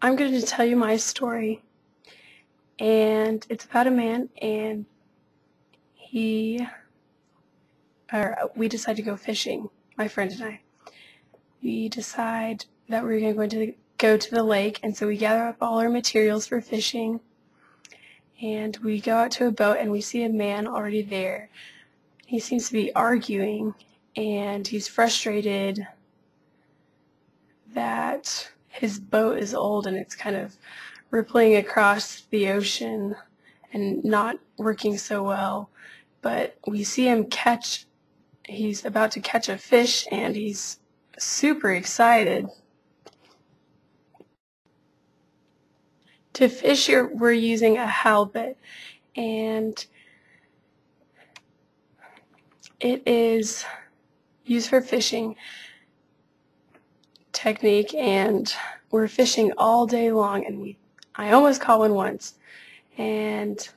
I'm going to tell you my story, and it's about a man, and we decide to go fishing, my friend and I. We decide that we're going to go to the lake, and so we gather up all our materials for fishing, and we go out to a boat, and we see a man already there. He seems to be arguing, and he's frustrated that his boat is old and it's kind of rippling across the ocean and not working so well. But we see him he's about to catch a fish, and he's super excited. To fish here, we're using a halibut, and it is used for fishing technique, and we're fishing all day long, and I almost caught one once, and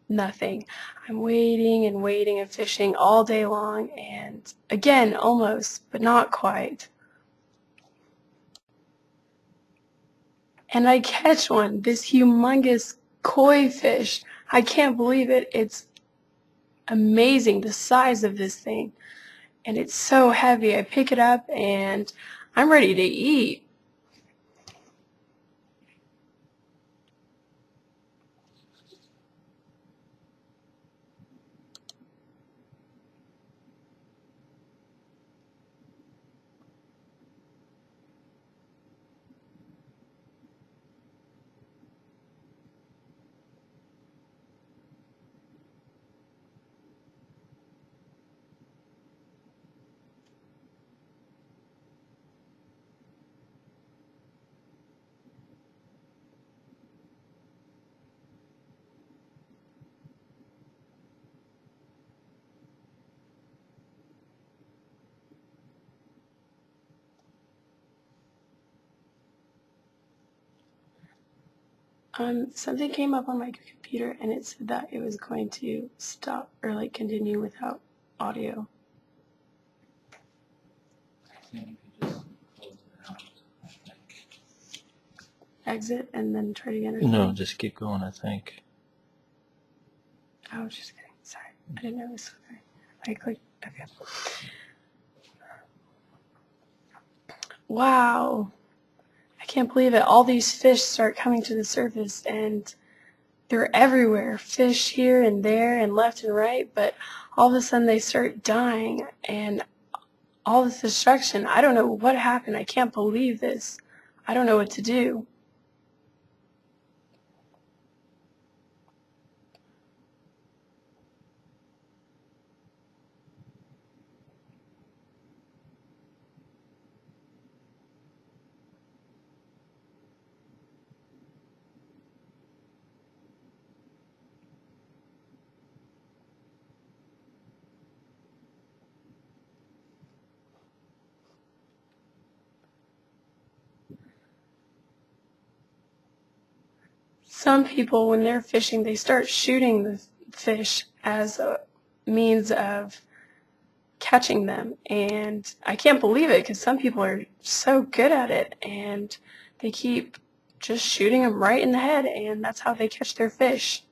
nothing. I'm waiting and waiting and fishing all day long, and again, almost, but not quite. And I catch one, this humongous koi fish. I can't believe it. It's amazing, the size of this thing. And it's so heavy. I pick it up, and I'm ready to eat. Something came up on my computer, and it said that it was going to stop or continue without audio. Exit and then try it again? No, just keep going, I think. I was just kidding. Sorry. I didn't know it was okay. I clicked. Okay. Wow. I can't believe it. All these fish start coming to the surface, and they're everywhere. Fish here and there and left and right, but all of a sudden they start dying, and all this destruction. I don't know what happened. I can't believe this. I don't know what to do. Some people, when they're fishing, they start shooting the fish as a means of catching them, and I can't believe it because some people are so good at it, and they keep just shooting them right in the head, and that's how they catch their fish.